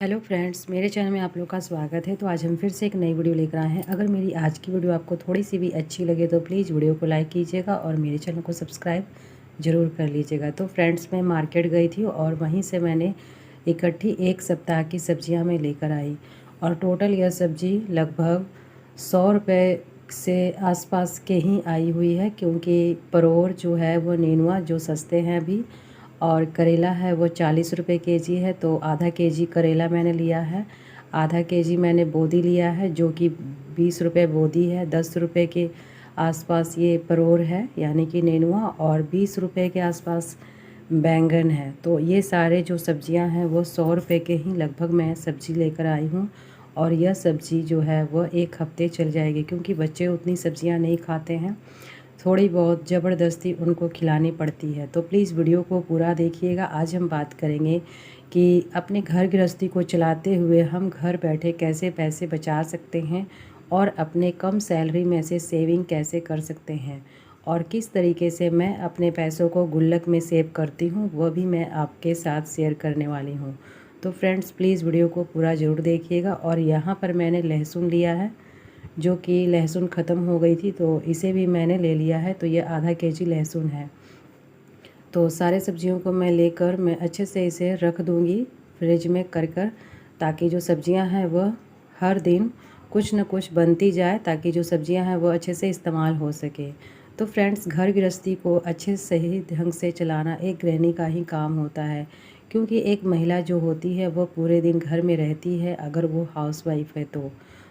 Hello friends, मेरे channel में आप लोग का स्वागत है। तो आज हम फिर से एक नई वीडियो लेकर आए हैं। अगर मेरी आज की वीडियो आपको थोड़ी सी भी अच्छी लगे तो प्लीज़ वीडियो को लाइक कीजिएगा और मेरे चैनल को सब्सक्राइब ज़रूर कर लीजिएगा। तो फ्रेंड्स, मैं मार्केट गई थी और वहीं से मैंने इकट्ठी एक सप्ताह की सब्जियां मैं लेकर आई और टोटल यह सब्ज़ी लगभग 100 रुपये से आसपास के ही आई हुई है, क्योंकि परोर जो है वो नेनुआ जो सस्ते हैं अभी, और करेला है वो 40 रुपये केजी है। तो आधा केजी करेला मैंने लिया है, आधा केजी मैंने बोदी लिया है जो कि 20 रुपये बोदी है, 10 रुपये के आसपास ये परोर है यानी कि नेनुआ, और 20 रुपये के आसपास बैंगन है। तो ये सारे जो सब्जियां हैं वो 100 रुपये के ही लगभग मैं सब्ज़ी लेकर आई हूँ। और यह सब्ज़ी जो है वो एक हफ्ते चल जाएगी, क्योंकि बच्चे उतनी सब्जियां नहीं खाते हैं, थोड़ी बहुत ज़बरदस्ती उनको खिलानी पड़ती है। तो प्लीज़ वीडियो को पूरा देखिएगा। आज हम बात करेंगे कि अपने घर गृहस्थी को चलाते हुए हम घर बैठे कैसे पैसे बचा सकते हैं और अपने कम सैलरी में से सेविंग कैसे कर सकते हैं, और किस तरीके से मैं अपने पैसों को गुल्लक में सेव करती हूँ वह भी मैं आपके साथ शेयर करने वाली हूँ। तो फ्रेंड्स, प्लीज़ वीडियो को पूरा ज़रूर देखिएगा। और यहाँ पर मैंने लहसुन लिया है, जो कि लहसुन ख़त्म हो गई थी तो इसे भी मैंने ले लिया है। तो ये आधा केजी लहसुन है। तो सारे सब्जियों को मैं लेकर मैं अच्छे से इसे रख दूँगी फ्रिज में कर ताकि जो सब्जियां हैं वह हर दिन कुछ न कुछ बनती जाए, ताकि जो सब्जियां हैं वो अच्छे से इस्तेमाल हो सके। तो फ्रेंड्स, घर गृहस्थी को अच्छे सही ढंग से चलाना एक गृहिणी का ही काम होता है, क्योंकि एक महिला जो होती है वो पूरे दिन घर में रहती है, अगर वो हाउसवाइफ है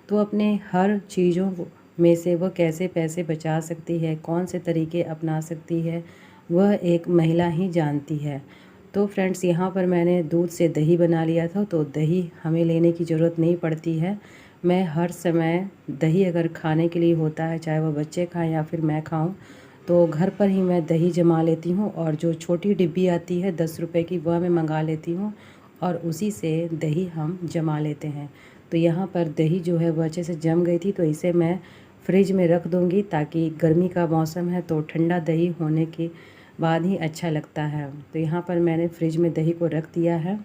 तो अपने हर चीज़ों में से वह कैसे पैसे बचा सकती है, कौन से तरीके अपना सकती है, वह एक महिला ही जानती है। तो फ्रेंड्स, यहाँ पर मैंने दूध से दही बना लिया था, तो दही हमें लेने की ज़रूरत नहीं पड़ती है। मैं हर समय दही अगर खाने के लिए होता है, चाहे वह बच्चे खाएं या फिर मैं खाऊं, तो घर पर ही मैं दही जमा लेती हूँ। और जो छोटी डिब्बी आती है 10 रुपये की, वह मैं मंगा लेती हूँ और उसी से दही हम जमा लेते हैं। तो यहाँ पर दही जो है वह अच्छे से जम गई थी, तो इसे मैं फ्रिज में रख दूँगी, ताकि गर्मी का मौसम है तो ठंडा दही होने के बाद ही अच्छा लगता है। तो यहाँ पर मैंने फ्रिज में दही को रख दिया है।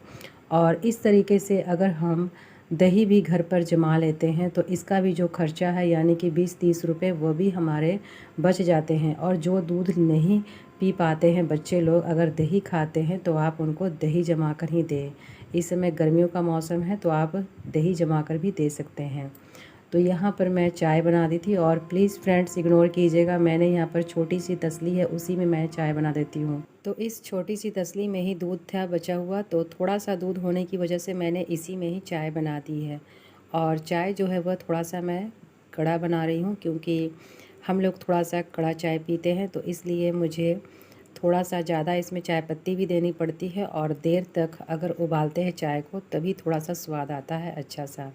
और इस तरीके से अगर हम दही भी घर पर जमा लेते हैं तो इसका भी जो खर्चा है यानी कि 20-30 रुपये वो भी हमारे बच जाते हैं। और जो दूध नहीं पी पाते हैं बच्चे लोग, अगर दही खाते हैं तो आप उनको दही जमा कर ही दें। इस समय गर्मियों का मौसम है तो आप दही जमा कर भी दे सकते हैं। तो यहाँ पर मैं चाय बना दी थी, और प्लीज़ फ्रेंड्स इग्नोर कीजिएगा, मैंने यहाँ पर छोटी सी तसली है उसी में मैं चाय बना देती हूँ। तो इस छोटी सी तसली में ही दूध था बचा हुआ, तो थोड़ा सा दूध होने की वजह से मैंने इसी में ही चाय बना दी है। और चाय जो है वह थोड़ा सा मैं कड़ा बना रही हूँ, क्योंकि हम लोग थोड़ा सा कड़ा चाय पीते हैं, तो इसलिए मुझे थोड़ा सा ज़्यादा इसमें चाय पत्ती भी देनी पड़ती है। और देर तक अगर उबालते हैं चाय को तभी थोड़ा सा स्वाद आता है अच्छा सा।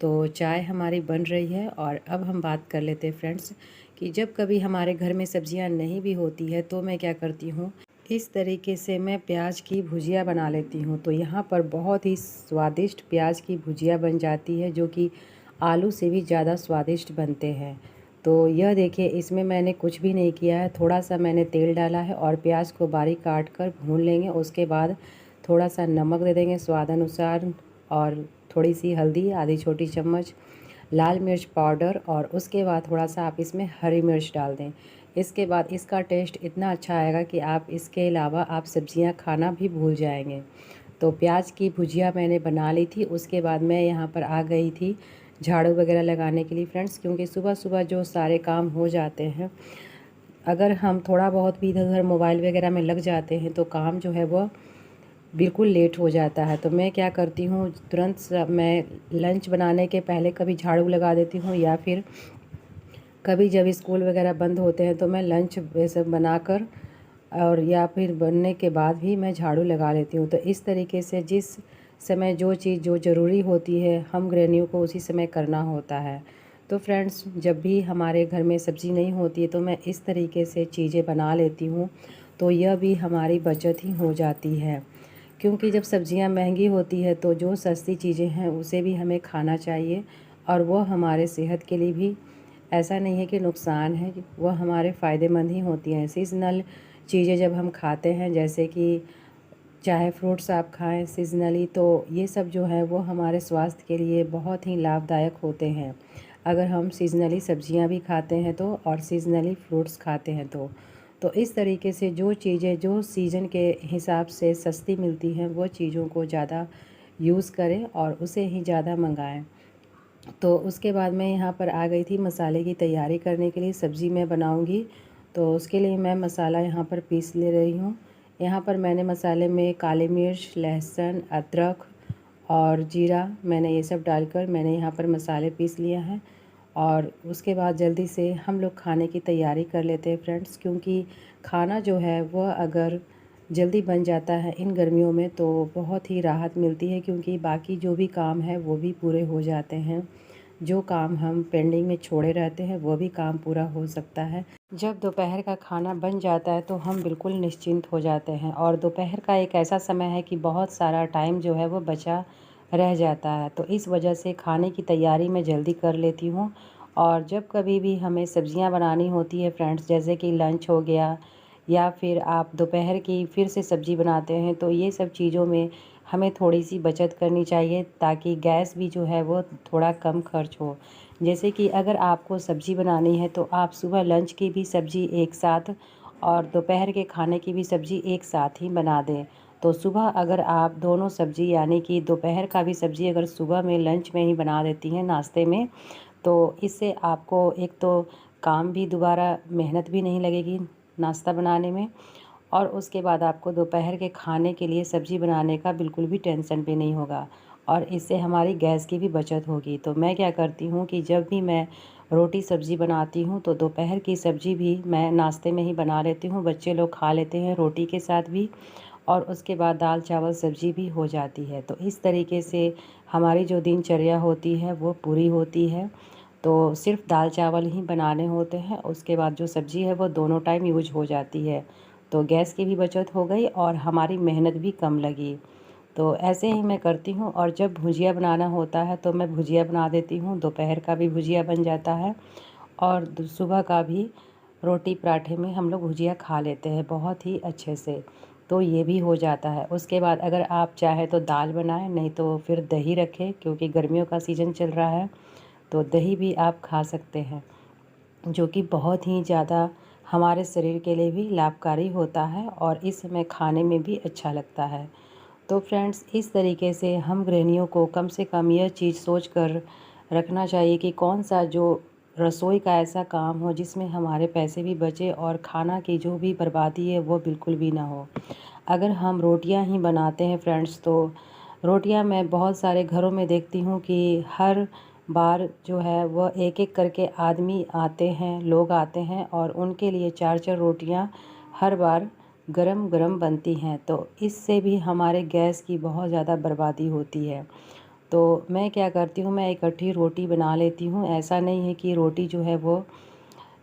तो चाय हमारी बन रही है। और अब हम बात कर लेते हैं फ्रेंड्स कि जब कभी हमारे घर में सब्जियां नहीं भी होती है तो मैं क्या करती हूँ, इस तरीके से मैं प्याज की भुजिया बना लेती हूँ। तो यहाँ पर बहुत ही स्वादिष्ट प्याज की भुजिया बन जाती है, जो कि आलू से भी ज़्यादा स्वादिष्ट बनते हैं। तो यह देखिए, इसमें मैंने कुछ भी नहीं किया है, थोड़ा सा मैंने तेल डाला है और प्याज को बारीक काट कर भून लेंगे। उसके बाद थोड़ा सा नमक दे देंगे स्वाद अनुसार, और थोड़ी सी हल्दी, आधी छोटी चम्मच लाल मिर्च पाउडर, और उसके बाद थोड़ा सा आप इसमें हरी मिर्च डाल दें। इसके बाद इसका टेस्ट इतना अच्छा आएगा कि आप इसके अलावा आप सब्जियां खाना भी भूल जाएंगे। तो प्याज की भुजिया मैंने बना ली थी। उसके बाद मैं यहाँ पर आ गई थी झाड़ू वगैरह लगाने के लिए फ्रेंड्स, क्योंकि सुबह सुबह जो सारे काम हो जाते हैं, अगर हम थोड़ा बहुत भी इधर उधर मोबाइल वगैरह में लग जाते हैं तो काम जो है वो बिल्कुल लेट हो जाता है। तो मैं क्या करती हूँ, तुरंत मैं लंच बनाने के पहले कभी झाड़ू लगा देती हूँ, या फिर कभी जब स्कूल वगैरह बंद होते हैं तो मैं लंच ये सब बनाकर, और या फिर बनने के बाद भी मैं झाड़ू लगा लेती हूँ। तो इस तरीके से जिस समय जो चीज़ जो ज़रूरी होती है हम गृहिणियों को उसी समय करना होता है। तो फ्रेंड्स, जब भी हमारे घर में सब्ज़ी नहीं होती है तो मैं इस तरीके से चीज़ें बना लेती हूँ, तो यह भी हमारी बचत ही हो जाती है। क्योंकि जब सब्जियां महंगी होती है तो जो सस्ती चीज़ें हैं उसे भी हमें खाना चाहिए, और वह हमारे सेहत के लिए भी ऐसा नहीं है कि नुकसान है, वह हमारे फ़ायदेमंद ही होती हैं। सीज़नल चीज़ें जब हम खाते हैं, जैसे कि चाहे फ्रूट्स आप खाएं सीजनली, तो ये सब जो है वो हमारे स्वास्थ्य के लिए बहुत ही लाभदायक होते हैं। अगर हम सीजनली सब्जियां भी खाते हैं तो, और सीजनली फ्रूट्स खाते हैं तो इस तरीके से जो चीज़ें जो सीज़न के हिसाब से सस्ती मिलती हैं वो चीज़ों को ज़्यादा यूज़ करें और उसे ही ज़्यादा मंगाएं। तो उसके बाद मैं यहाँ पर आ गई थी मसाले की तैयारी करने के लिए। सब्ज़ी मैं बनाऊँगी तो उसके लिए मैं मसाला यहाँ पर पीस ले रही हूँ। यहाँ पर मैंने मसाले में काली मिर्च, लहसुन, अदरक और जीरा, मैंने ये सब डालकर मैंने यहाँ पर मसाले पीस लिया है। और उसके बाद जल्दी से हम लोग खाने की तैयारी कर लेते हैं फ्रेंड्स, क्योंकि खाना जो है वह अगर जल्दी बन जाता है इन गर्मियों में तो बहुत ही राहत मिलती है, क्योंकि बाकी जो भी काम है वो भी पूरे हो जाते हैं। जो काम हम पेंडिंग में छोड़े रहते हैं वो भी काम पूरा हो सकता है। जब दोपहर का खाना बन जाता है तो हम बिल्कुल निश्चिंत हो जाते हैं, और दोपहर का एक ऐसा समय है कि बहुत सारा टाइम जो है वो बचा रह जाता है। तो इस वजह से खाने की तैयारी मैं जल्दी कर लेती हूँ। और जब कभी भी हमें सब्जियाँ बनानी होती है फ्रेंड्स, जैसे कि लंच हो गया या फिर आप दोपहर की फिर से सब्ज़ी बनाते हैं, तो ये सब चीज़ों में हमें थोड़ी सी बचत करनी चाहिए, ताकि गैस भी जो है वो थोड़ा कम खर्च हो। जैसे कि अगर आपको सब्ज़ी बनानी है तो आप सुबह लंच की भी सब्ज़ी एक साथ और दोपहर के खाने की भी सब्ज़ी एक साथ ही बना दें। तो सुबह अगर आप दोनों सब्ज़ी, यानी कि दोपहर का भी सब्ज़ी अगर सुबह में लंच में ही बना देती हैं नाश्ते में, तो इससे आपको एक तो काम भी दोबारा मेहनत भी नहीं लगेगी नाश्ता बनाने में, और उसके बाद आपको दोपहर के खाने के लिए सब्ज़ी बनाने का बिल्कुल भी टेंशन भी नहीं होगा, और इससे हमारी गैस की भी बचत होगी। तो मैं क्या करती हूँ कि जब भी मैं रोटी सब्ज़ी बनाती हूँ तो दोपहर की सब्ज़ी भी मैं नाश्ते में ही बना लेती हूँ। बच्चे लोग खा लेते हैं रोटी के साथ भी, और उसके बाद दाल चावल सब्ज़ी भी हो जाती है। तो इस तरीके से हमारी जो दिनचर्या होती है वो पूरी होती है। तो सिर्फ दाल चावल ही बनाने होते हैं, उसके बाद जो सब्ज़ी है वो दोनों टाइम यूज हो जाती है। तो गैस की भी बचत हो गई और हमारी मेहनत भी कम लगी। तो ऐसे ही मैं करती हूँ। और जब भुजिया बनाना होता है तो मैं भुजिया बना देती हूँ, दोपहर का भी भुजिया बन जाता है और सुबह का भी रोटी पराठे में हम लोग भुजिया खा लेते हैं बहुत ही अच्छे से। तो ये भी हो जाता है। उसके बाद अगर आप चाहें तो दाल बनाएं, नहीं तो फिर दही रखें, क्योंकि गर्मियों का सीज़न चल रहा है तो दही भी आप खा सकते हैं, जो कि बहुत ही ज़्यादा हमारे शरीर के लिए भी लाभकारी होता है और इस समय खाने में भी अच्छा लगता है। तो फ्रेंड्स, इस तरीके से हम गृहिणियों को कम से कम यह चीज़ सोच कर रखना चाहिए कि कौन सा जो रसोई का ऐसा काम हो जिसमें हमारे पैसे भी बचे और खाना की जो भी बर्बादी है वो बिल्कुल भी ना हो। अगर हम रोटियां ही बनाते हैं फ्रेंड्स, तो रोटियां मैं बहुत सारे घरों में देखती हूँ कि हर बार जो है वह एक एक करके आदमी आते हैं, लोग आते हैं और उनके लिए चार चार रोटियां हर बार गरम गरम बनती हैं। तो इससे भी हमारे गैस की बहुत ज़्यादा बर्बादी होती है। तो मैं क्या करती हूँ, मैं इकट्ठी रोटी बना लेती हूँ। ऐसा नहीं है कि रोटी जो है वो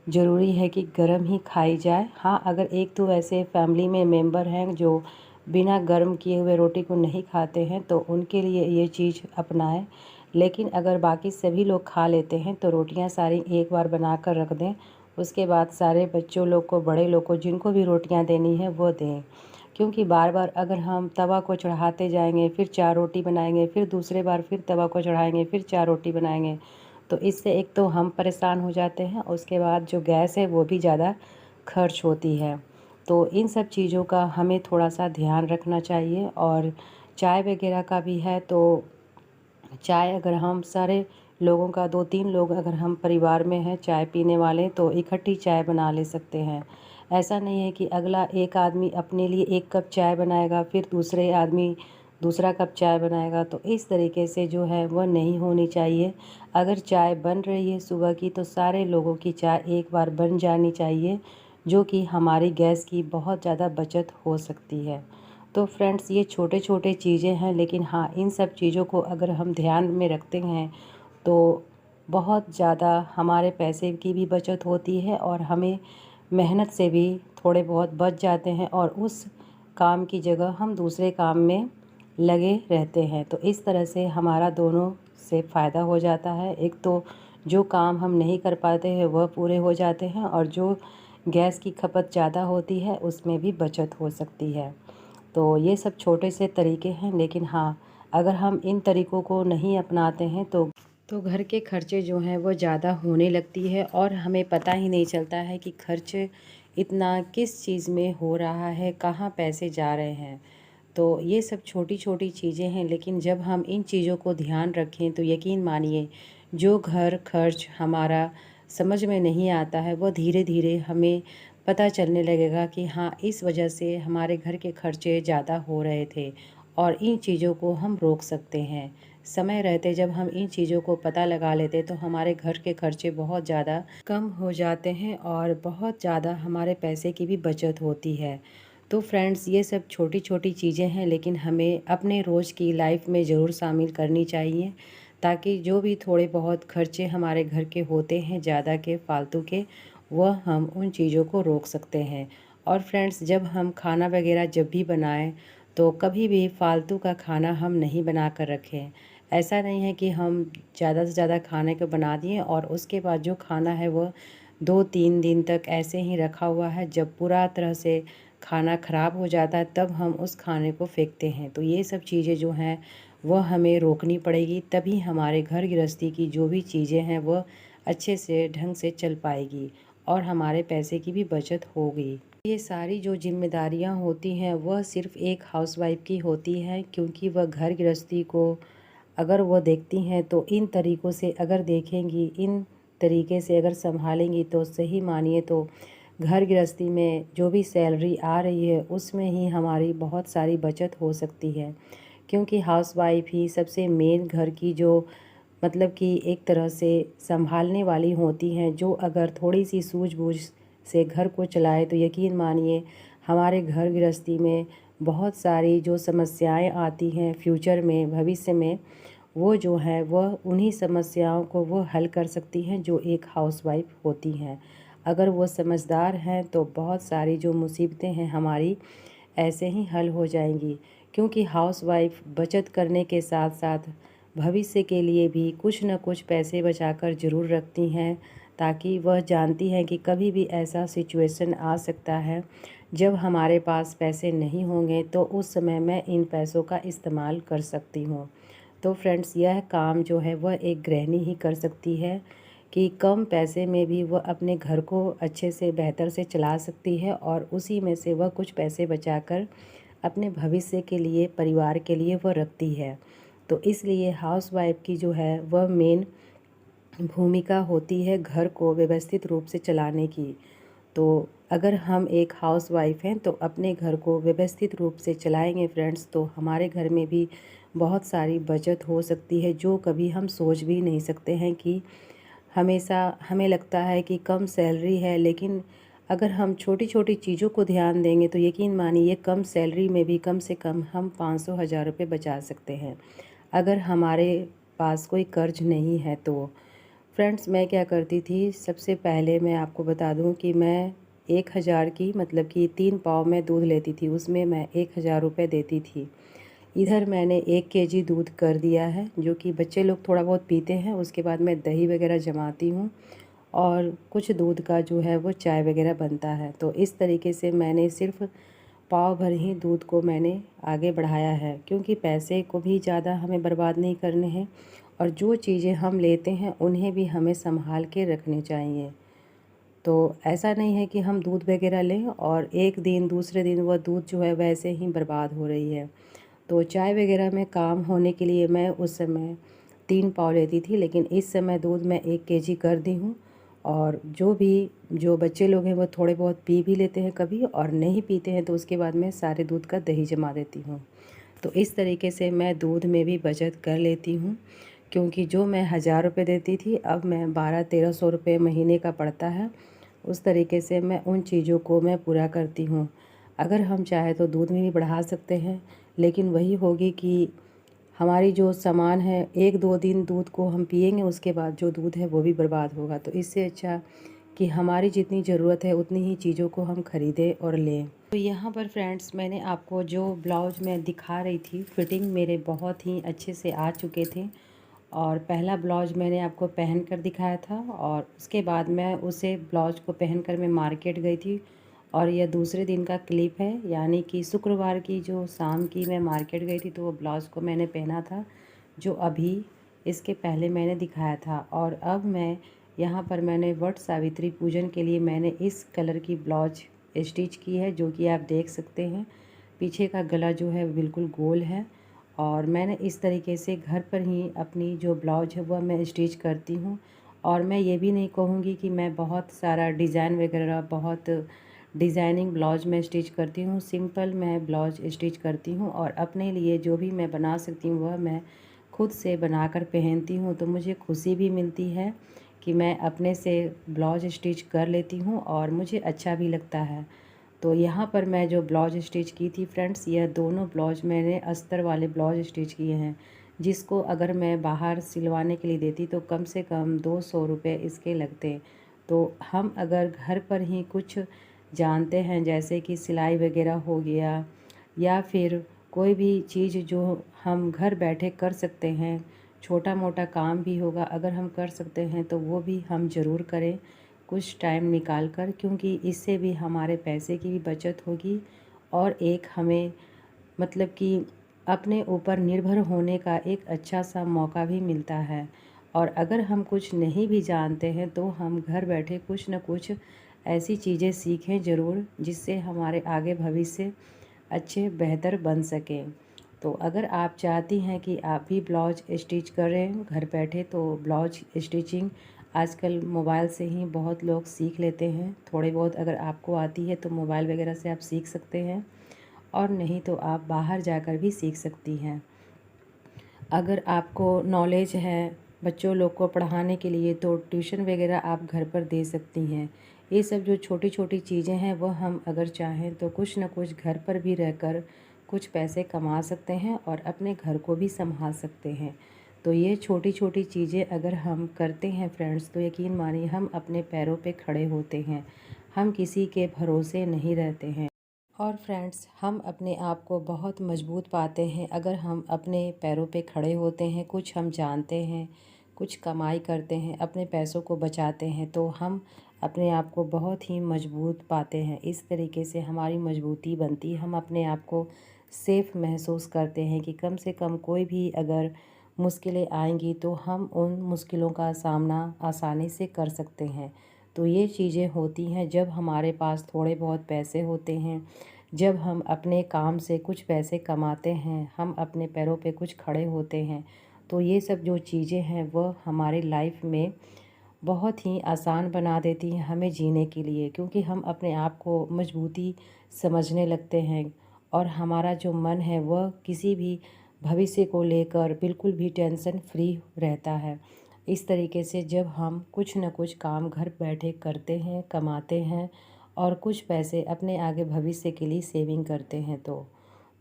ज़रूरी है कि गर्म ही खाई जाए। हाँ, अगर एक तो ऐसे फैमिली में मेंबर हैं जो बिना गर्म किए हुए रोटी को नहीं खाते हैं तो उनके लिए ये चीज़ अपनाएं। लेकिन अगर बाकी सभी लोग खा लेते हैं तो रोटियां सारी एक बार बना कर रख दें। उसके बाद सारे बच्चों लोग को, बड़े लोग को, जिनको भी रोटियां देनी है वो दें। क्योंकि बार बार अगर हम तवा को चढ़ाते जाएंगे, फिर चार रोटी बनाएंगे, फिर दूसरे बार फिर तवा को चढ़ाएंगे, फिर चार रोटी बनाएंगे, तो इससे एक तो हम परेशान हो जाते हैं, उसके बाद जो गैस है वो भी ज़्यादा खर्च होती है। तो इन सब चीज़ों का हमें थोड़ा सा ध्यान रखना चाहिए। और चाय वगैरह का भी है, तो चाय अगर हम सारे लोगों का, दो तीन लोग अगर हम परिवार में हैं चाय पीने वाले, तो इकट्ठी चाय बना ले सकते हैं। ऐसा नहीं है कि अगला एक आदमी अपने लिए एक कप चाय बनाएगा, फिर दूसरे आदमी दूसरा कप चाय बनाएगा। तो इस तरीके से जो है वह नहीं होनी चाहिए। अगर चाय बन रही है सुबह की तो सारे लोगों की चाय एक बार बन जानी चाहिए, जो कि हमारी गैस की बहुत ज़्यादा बचत हो सकती है। तो फ्रेंड्स, ये छोटे छोटे चीज़ें हैं, लेकिन हाँ, इन सब चीज़ों को अगर हम ध्यान में रखते हैं तो बहुत ज़्यादा हमारे पैसे की भी बचत होती है और हमें मेहनत से भी थोड़े बहुत बच जाते हैं, और उस काम की जगह हम दूसरे काम में लगे रहते हैं। तो इस तरह से हमारा दोनों से फ़ायदा हो जाता है। एक तो जो काम हम नहीं कर पाते हैं वह पूरे हो जाते हैं, और जो गैस की खपत ज़्यादा होती है उसमें भी बचत हो सकती है। तो ये सब छोटे से तरीके हैं, लेकिन हाँ, अगर हम इन तरीक़ों को नहीं अपनाते हैं तो घर के खर्चे जो हैं वो ज़्यादा होने लगती है और हमें पता ही नहीं चलता है कि खर्च इतना किस चीज़ में हो रहा है, कहाँ पैसे जा रहे हैं। तो ये सब छोटी छोटी चीज़ें हैं, लेकिन जब हम इन चीज़ों को ध्यान रखें तो यकीन मानिए जो घर खर्च हमारा समझ में नहीं आता है वो धीरे धीरे हमें पता चलने लगेगा कि हाँ, इस वजह से हमारे घर के खर्चे ज़्यादा हो रहे थे और इन चीज़ों को हम रोक सकते हैं। समय रहते जब हम इन चीज़ों को पता लगा लेते तो हमारे घर के खर्चे बहुत ज़्यादा कम हो जाते हैं और बहुत ज़्यादा हमारे पैसे की भी बचत होती है। तो फ्रेंड्स, ये सब छोटी छोटी चीज़ें हैं, लेकिन हमें अपने रोज़ की लाइफ में ज़रूर शामिल करनी चाहिए, ताकि जो भी थोड़े बहुत खर्चे हमारे घर के होते हैं ज़्यादा के फालतू के, वह हम उन चीज़ों को रोक सकते हैं। और फ्रेंड्स, जब हम खाना वगैरह जब भी बनाएं तो कभी भी फालतू का खाना हम नहीं बना कर रखें। ऐसा नहीं है कि हम ज़्यादा से ज़्यादा खाने को बना दिए और उसके बाद जो खाना है वह 2-3 दिन तक ऐसे ही रखा हुआ है। जब पूरा तरह से खाना ख़राब हो जाता है तब हम उस खाने को फेंकते हैं। तो ये सब चीज़ें जो हैं वह हमें रोकनी पड़ेगी, तभी हमारे घर गृहस्थी की जो भी चीज़ें हैं वह अच्छे से ढंग से चल पाएगी और हमारे पैसे की भी बचत होगी। ये सारी जो जिम्मेदारियां होती हैं वह सिर्फ़ एक हाउसवाइफ की होती हैं, क्योंकि वह घर गृहस्थी को अगर वह देखती हैं तो इन तरीक़ों से अगर देखेंगी, इन तरीके से अगर संभालेंगी तो सही मानिए तो घर गृहस्थी में जो भी सैलरी आ रही है उसमें ही हमारी बहुत सारी बचत हो सकती है। क्योंकि हाउसवाइफ ही सबसे मेन घर की जो मतलब कि एक तरह से संभालने वाली होती हैं, जो अगर थोड़ी सी सूझबूझ से घर को चलाए तो यकीन मानिए हमारे घर गृहस्थी में बहुत सारी जो समस्याएं आती हैं फ्यूचर में, भविष्य में, वो जो है वह उन्हीं समस्याओं को वो हल कर सकती हैं जो एक हाउसवाइफ होती हैं। अगर वो समझदार हैं तो बहुत सारी जो मुसीबतें हैं हमारी ऐसे ही हल हो जाएंगी। क्योंकि हाउसवाइफ बचत करने के साथ साथ भविष्य के लिए भी कुछ न कुछ पैसे बचाकर ज़रूर रखती हैं, ताकि वह जानती हैं कि कभी भी ऐसा सिचुएशन आ सकता है जब हमारे पास पैसे नहीं होंगे, तो उस समय मैं इन पैसों का इस्तेमाल कर सकती हूँ। तो फ्रेंड्स, यह काम जो है वह एक गृहिणी ही कर सकती है कि कम पैसे में भी वह अपने घर को अच्छे से बेहतर से चला सकती है और उसी में से वह कुछ पैसे बचाकर अपने भविष्य के लिए, परिवार के लिए वह रखती है। तो इसलिए हाउसवाइफ की जो है वह मेन भूमिका होती है घर को व्यवस्थित रूप से चलाने की। तो अगर हम एक हाउसवाइफ हैं तो अपने घर को व्यवस्थित रूप से चलाएंगे फ्रेंड्स, तो हमारे घर में भी बहुत सारी बचत हो सकती है, जो कभी हम सोच भी नहीं सकते हैं कि हमेशा हमें लगता है कि कम सैलरी है, लेकिन अगर हम छोटी छोटी चीज़ों को ध्यान देंगे तो यकीन मानिए कम सैलरी में भी कम से कम हम 500-1000 रुपये बचा सकते हैं, अगर हमारे पास कोई कर्ज नहीं है तो। फ्रेंड्स, मैं क्या करती थी, सबसे पहले मैं आपको बता दूं कि मैं 1000 की मतलब कि 3 पाव में दूध लेती थी, उसमें मैं 1000 रुपये देती थी। इधर मैंने 1 केजी दूध कर दिया है, जो कि बच्चे लोग थोड़ा बहुत पीते हैं। उसके बाद मैं दही वगैरह जमाती हूँ और कुछ दूध का जो है वो चाय वगैरह बनता है। तो इस तरीके से मैंने सिर्फ पाव भर ही दूध को मैंने आगे बढ़ाया है, क्योंकि पैसे को भी ज़्यादा हमें बर्बाद नहीं करने हैं और जो चीज़ें हम लेते हैं उन्हें भी हमें संभाल के रखने चाहिए। तो ऐसा नहीं है कि हम दूध वगैरह लें और एक दिन दूसरे दिन वह दूध जो है वैसे ही बर्बाद हो रही है। तो चाय वगैरह में काम होने के लिए मैं उस समय 3 पाव लेती थी, लेकिन इस समय दूध मैं 1 केजी कर दी हूँ। और जो बच्चे लोग हैं वो थोड़े बहुत पी भी लेते हैं कभी, और नहीं पीते हैं तो उसके बाद मैं सारे दूध का दही जमा देती हूँ। तो इस तरीके से मैं दूध में भी बचत कर लेती हूँ, क्योंकि जो मैं 1000 रुपये देती थी अब मैं 1200-1300 रुपये महीने का पड़ता है। उस तरीके से मैं उन चीज़ों को मैं पूरा करती हूँ। अगर हम चाहे तो दूध में भी बढ़ा सकते हैं, लेकिन वही होगी कि हमारी जो सामान है 1-2 दिन दूध को हम पिएंगे, उसके बाद जो दूध है वो भी बर्बाद होगा। तो इससे अच्छा कि हमारी जितनी ज़रूरत है उतनी ही चीज़ों को हम ख़रीदें और लें। तो यहाँ पर फ्रेंड्स, मैंने आपको जो ब्लाउज़ मैं दिखा रही थी, फिटिंग मेरे बहुत ही अच्छे से आ चुके थे। और पहला ब्लाउज़ मैंने आपको पहन कर दिखाया था और उसके बाद मैं उसे ब्लाउज़ को पहन कर मैं मार्केट गई थी और यह दूसरे दिन का क्लिप है, यानी कि शुक्रवार की जो शाम की मैं मार्केट गई थी तो वो ब्लाउज़ को मैंने पहना था, जो अभी इसके पहले मैंने दिखाया था। और अब मैं यहाँ पर मैंने वट सावित्री पूजन के लिए मैंने इस कलर की ब्लाउज स्टिच की है, जो कि आप देख सकते हैं। पीछे का गला जो है बिल्कुल गोल है। और मैंने इस तरीके से घर पर ही अपनी जो ब्लाउज है वह मैं स्टिच करती हूँ। और मैं ये भी नहीं कहूँगी कि मैं बहुत सारा डिज़ाइन वगैरह, बहुत डिज़ाइनिंग ब्लाउज में स्टिच करती हूँ। सिंपल मैं ब्लाउज स्टिच करती हूँ और अपने लिए जो भी मैं बना सकती हूँ वह मैं खुद से बनाकर पहनती हूँ। तो मुझे खुशी भी मिलती है कि मैं अपने से ब्लाउज स्टिच कर लेती हूँ और मुझे अच्छा भी लगता है। तो यहाँ पर मैं जो ब्लाउज स्टिच की थी फ्रेंड्स, यह दोनों ब्लाउज मैंने अस्तर वाले ब्लाउज स्टिच किए हैं, जिसको अगर मैं बाहर सिलवाने के लिए देती तो कम से कम 200 रुपये इसके लगते। तो हम अगर घर पर ही कुछ जानते हैं, जैसे कि सिलाई वगैरह हो गया या फिर कोई भी चीज़ जो हम घर बैठे कर सकते हैं, छोटा मोटा काम भी होगा, अगर हम कर सकते हैं तो वो भी हम ज़रूर करें कुछ टाइम निकाल कर, क्योंकि इससे भी हमारे पैसे की भी बचत होगी और एक हमें मतलब कि अपने ऊपर निर्भर होने का एक अच्छा सा मौका भी मिलता है। और अगर हम कुछ नहीं भी जानते हैं तो हम घर बैठे कुछ न कुछ ऐसी चीज़ें सीखें ज़रूर, जिससे हमारे आगे भविष्य अच्छे बेहतर बन सकें। तो अगर आप चाहती हैं कि आप भी ब्लाउज स्टिच करें घर बैठे, तो ब्लाउज स्टिचिंग आजकल मोबाइल से ही बहुत लोग सीख लेते हैं। थोड़े बहुत अगर आपको आती है तो मोबाइल वगैरह से आप सीख सकते हैं, और नहीं तो आप बाहर जाकर भी सीख सकती हैं। अगर आपको नॉलेज है बच्चों लोग को पढ़ाने के लिए तो ट्यूशन वगैरह आप घर पर दे सकती हैं। ये सब जो छोटी छोटी चीज़ें हैं वह हम अगर चाहें तो कुछ न कुछ घर पर भी रहकर कुछ पैसे कमा सकते हैं और अपने घर को भी संभाल सकते हैं। तो ये छोटी छोटी चीज़ें अगर हम करते हैं फ्रेंड्स, तो यकीन मानिए हम अपने पैरों पे खड़े होते हैं, हम किसी के भरोसे नहीं रहते हैं। और फ्रेंड्स, हम अपने आप को बहुत मजबूत पाते हैं अगर हम अपने पैरों पे खड़े होते हैं, कुछ हम जानते हैं, कुछ कमाई करते हैं, अपने पैसों को बचाते हैं, तो हम अपने आप को बहुत ही मजबूत पाते हैं। इस तरीके से हमारी मजबूती बनती है, हम अपने आप को सेफ़ महसूस करते हैं कि कम से कम कोई भी अगर मुश्किलें आएंगी तो हम उन मुश्किलों का सामना आसानी से कर सकते हैं। तो ये चीज़ें होती हैं जब हमारे पास थोड़े बहुत पैसे होते हैं, जब हम अपने काम से कुछ पैसे कमाते हैं, हम अपने पैरों पे कुछ खड़े होते हैं। तो ये सब जो चीज़ें हैं वह हमारे लाइफ में बहुत ही आसान बना देती हैं हमें जीने के लिए, क्योंकि हम अपने आप को मजबूती समझने लगते हैं और हमारा जो मन है वह किसी भी भविष्य को लेकर बिल्कुल भी टेंशन फ्री रहता है। इस तरीके से जब हम कुछ न कुछ काम घर बैठे करते हैं, कमाते हैं और कुछ पैसे अपने आगे भविष्य के लिए सेविंग करते हैं,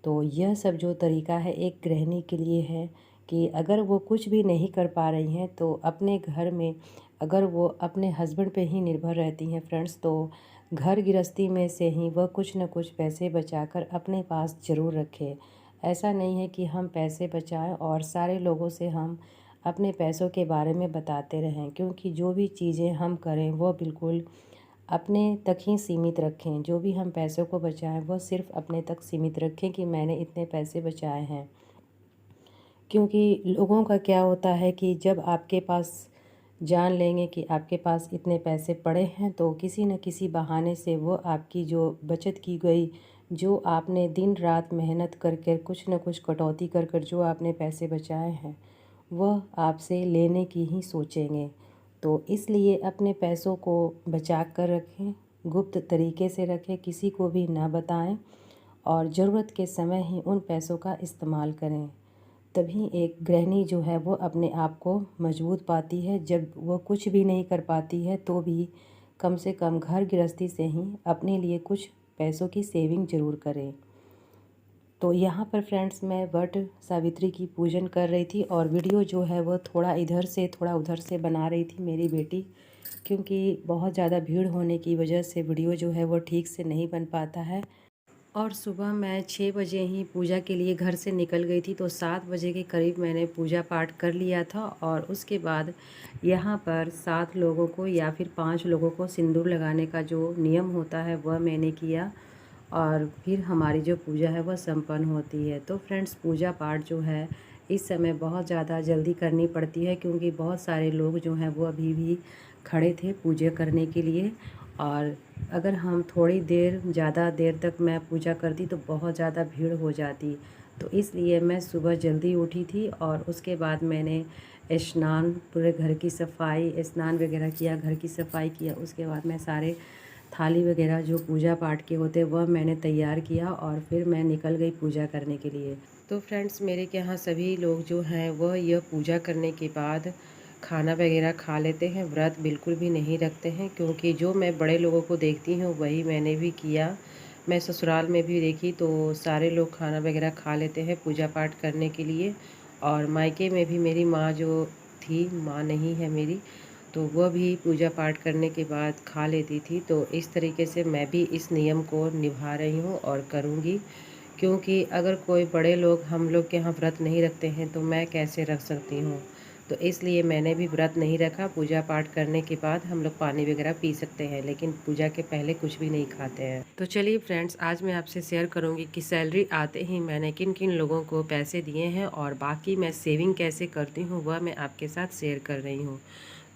तो यह सब जो तरीका है एक गृहिणी के लिए है कि अगर वो कुछ भी नहीं कर पा रही हैं तो अपने घर में अगर वो अपने हस्बैंड पे ही निर्भर रहती हैं फ्रेंड्स, तो घर गृहस्थी में से ही वह कुछ न कुछ पैसे बचाकर अपने पास ज़रूर रखें। ऐसा नहीं है कि हम पैसे बचाएं और सारे लोगों से हम अपने पैसों के बारे में बताते रहें, क्योंकि जो भी चीज़ें हम करें वो बिल्कुल अपने तक ही सीमित रखें। जो भी हम पैसों को बचाएं वो सिर्फ अपने तक सीमित रखें कि मैंने इतने पैसे बचाए हैं। क्योंकि लोगों का क्या होता है कि जब आपके पास जान लेंगे कि आपके पास इतने पैसे पड़े हैं, तो किसी न किसी बहाने से वो आपकी जो बचत की गई, जो आपने दिन रात मेहनत करके कुछ न कुछ कटौती कर कर जो आपने पैसे बचाए हैं, वह आपसे लेने की ही सोचेंगे। तो इसलिए अपने पैसों को बचा कर रखें, गुप्त तरीके से रखें, किसी को भी ना बताएं और ज़रूरत के समय ही उन पैसों का इस्तेमाल करें। तभी एक गृहिणी जो है वो अपने आप को मजबूत पाती है। जब वो कुछ भी नहीं कर पाती है तो भी कम से कम घर गृहस्थी से ही अपने लिए कुछ पैसों की सेविंग ज़रूर करें। तो यहाँ पर फ्रेंड्स मैं वट सावित्री की पूजन कर रही थी और वीडियो जो है वो थोड़ा इधर से थोड़ा उधर से बना रही थी मेरी बेटी, क्योंकि बहुत ज़्यादा भीड़ होने की वजह से वीडियो जो है वो ठीक से नहीं बन पाता है। और सुबह मैं 6 बजे ही पूजा के लिए घर से निकल गई थी, तो 7 बजे के करीब मैंने पूजा पाठ कर लिया था। और उसके बाद यहाँ पर 7 लोगों को या फिर 5 लोगों को सिंदूर लगाने का जो नियम होता है वह मैंने किया, और फिर हमारी जो पूजा है वह संपन्न होती है। तो फ्रेंड्स, पूजा पाठ जो है इस समय बहुत ज़्यादा जल्दी करनी पड़ती है, क्योंकि बहुत सारे लोग जो हैं वो अभी भी खड़े थे पूजा करने के लिए। और अगर हम थोड़ी देर ज़्यादा देर तक मैं पूजा करती तो बहुत ज़्यादा भीड़ हो जाती। तो इसलिए मैं सुबह जल्दी उठी थी, और उसके बाद मैंने स्नान, पूरे घर की सफाई, स्नान वगैरह किया, घर की सफाई किया। उसके बाद मैं सारे थाली वगैरह जो पूजा पाठ के होते वह मैंने तैयार किया, और फिर मैं निकल गई पूजा करने के लिए। तो फ्रेंड्स, मेरे के यहाँ सभी लोग जो हैं वह यह पूजा करने के बाद खाना वगैरह खा लेते हैं, व्रत बिल्कुल भी नहीं रखते हैं। क्योंकि जो मैं बड़े लोगों को देखती हूँ वही मैंने भी किया। मैं ससुराल में भी देखी तो सारे लोग खाना वगैरह खा लेते हैं पूजा पाठ करने के लिए। और मायके में भी मेरी माँ जो थी, माँ नहीं है मेरी, तो वह भी पूजा पाठ करने के बाद खा लेती थी। तो इस तरीके से मैं भी इस नियम को निभा रही हूँ और करूँगी। क्योंकि अगर कोई बड़े लोग हम लोग के यहाँ व्रत नहीं रखते हैं तो मैं कैसे रख सकती हूँ। तो इसलिए मैंने भी व्रत नहीं रखा। पूजा पाठ करने के बाद हम लोग पानी वगैरह पी सकते हैं, लेकिन पूजा के पहले कुछ भी नहीं खाते हैं। तो चलिए फ्रेंड्स, आज मैं आपसे शेयर करूँगी कि सैलरी आते ही मैंने किन किन लोगों को पैसे दिए हैं, और बाकी मैं सेविंग कैसे करती हूँ वह मैं आपके साथ शेयर कर रही हूँ।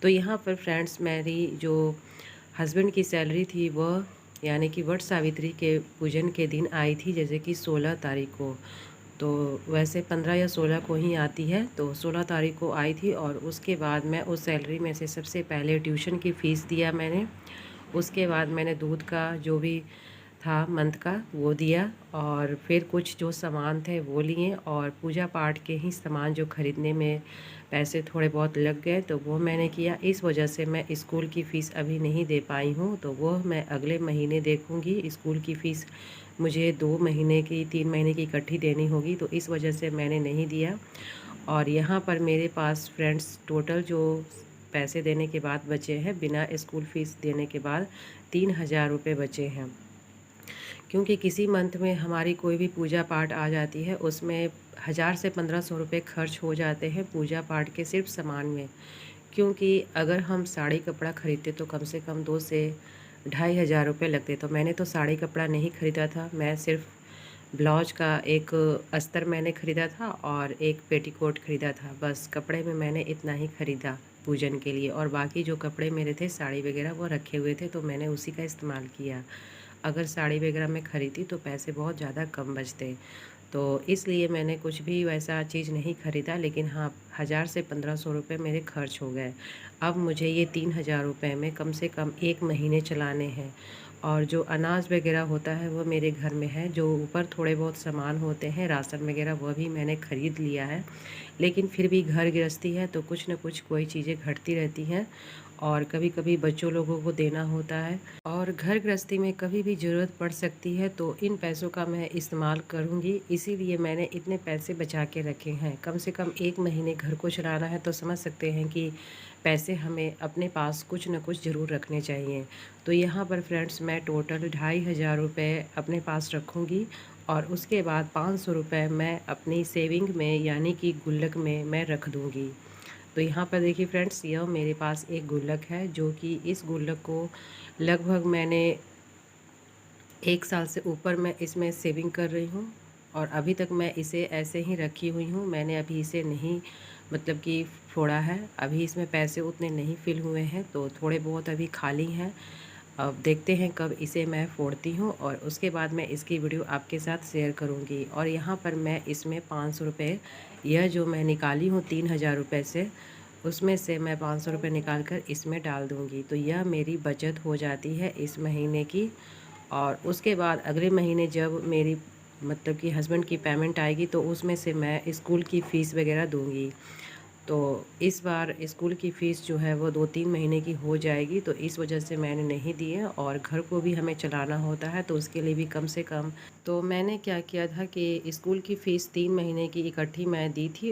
तो यहाँ पर फ्रेंड्स, मेरी जो हस्बैंड की सैलरी थी वह यानी कि वट सावित्री के पूजन के दिन आई थी, जैसे कि 16 तारीख को। तो वैसे 15 या 16 को ही आती है, तो 16 तारीख को आई थी। और उसके बाद मैं उस सैलरी में से सबसे पहले ट्यूशन की फ़ीस दिया मैंने। उसके बाद मैंने दूध का जो भी था मंथ का वो दिया, और फिर कुछ जो सामान थे वो लिए, और पूजा पाठ के ही सामान जो ख़रीदने में पैसे थोड़े बहुत लग गए तो वो मैंने किया। इस वजह से मैं स्कूल की फ़ीस अभी नहीं दे पाई हूँ, तो वो मैं अगले महीने देखूँगी। स्कूल की फ़ीस मुझे 2 महीने की, 3 महीने की इकट्ठी देनी होगी, तो इस वजह से मैंने नहीं दिया। और यहाँ पर मेरे पास फ्रेंड्स टोटल जो पैसे देने के बाद बचे हैं, बिना स्कूल फ़ीस देने के बाद 3000 रुपये बचे हैं। क्योंकि किसी मंथ में हमारी कोई भी पूजा पाठ आ जाती है, उसमें 1000 से 1500 रुपये खर्च हो जाते हैं पूजा पाठ के सिर्फ सामान में। क्योंकि अगर हम साड़ी कपड़ा ख़रीदते तो कम से कम 2 से 2500 रुपये लगते। तो मैंने तो साड़ी कपड़ा नहीं ख़रीदा था, मैं सिर्फ ब्लाउज का एक अस्तर मैंने ख़रीदा था और एक पेटीकोट ख़रीदा था। बस कपड़े में मैंने इतना ही ख़रीदा पूजन के लिए, और बाकी जो कपड़े मेरे थे साड़ी वगैरह वो रखे हुए थे, तो मैंने उसी का इस्तेमाल किया। अगर साड़ी वगैरह मैं ख़रीदती तो पैसे बहुत ज़्यादा कम बचते, तो इसलिए मैंने कुछ भी वैसा चीज़ नहीं ख़रीदा। लेकिन हाँ, 1000 से 1500 रुपये मेरे खर्च हो गए। अब मुझे ये 3000 रुपये में कम से कम 1 महीने चलाने हैं। और जो अनाज वगैरह होता है वो मेरे घर में है, जो ऊपर थोड़े बहुत सामान होते हैं राशन वगैरह वह भी मैंने ख़रीद लिया है। लेकिन फिर भी घर गृहस्थी है तो कुछ न कुछ कोई चीज़ें घटती रहती हैं, और कभी कभी बच्चों लोगों को देना होता है, और घर गृहस्थी में कभी भी ज़रूरत पड़ सकती है। तो इन पैसों का मैं इस्तेमाल करूँगी, इसीलिए मैंने इतने पैसे बचा के रखे हैं। कम से कम 1 महीने घर को चलाना है, तो समझ सकते हैं कि पैसे हमें अपने पास कुछ न कुछ ज़रूर रखने चाहिए। तो यहाँ पर फ्रेंड्स, मैं टोटल 2500 रुपये अपने पास रखूँगी, और उसके बाद 500 रुपये मैं अपनी सेविंग में यानी कि गुल्लक में मैं रख दूँगी। तो यहाँ पर देखिए फ्रेंड्स, यह मेरे पास एक गुल्लक है, जो कि इस गुल्लक को लगभग मैंने 1 साल से ऊपर मैं इसमें सेविंग कर रही हूँ, और अभी तक मैं इसे ऐसे ही रखी हुई हूँ। मैंने अभी इसे नहीं मतलब कि फोड़ा है, अभी इसमें पैसे उतने नहीं फिल हुए हैं, तो थोड़े बहुत अभी खाली हैं। अब देखते हैं कब इसे मैं फोड़ती हूँ, और उसके बाद मैं इसकी वीडियो आपके साथ शेयर करूँगी। और यहाँ पर मैं इसमें 500 रुपये, यह जो मैं निकाली हूँ 3000 रुपये से, उसमें से मैं 500 रुपये निकाल कर इसमें डाल दूँगी। तो यह मेरी बचत हो जाती है इस महीने की। और उसके बाद अगले महीने जब मेरी मतलब कि हस्बैंड की पेमेंट आएगी तो उसमें से मैं स्कूल की फ़ीस वगैरह दूँगी। तो इस बार स्कूल की फ़ीस जो है वो 2-3 महीने की हो जाएगी, तो इस वजह से मैंने नहीं दिए। और घर को भी हमें चलाना होता है, तो उसके लिए भी कम से कम, तो मैंने क्या किया था कि स्कूल की फ़ीस 3 महीने की इकट्ठी मैं दी थी,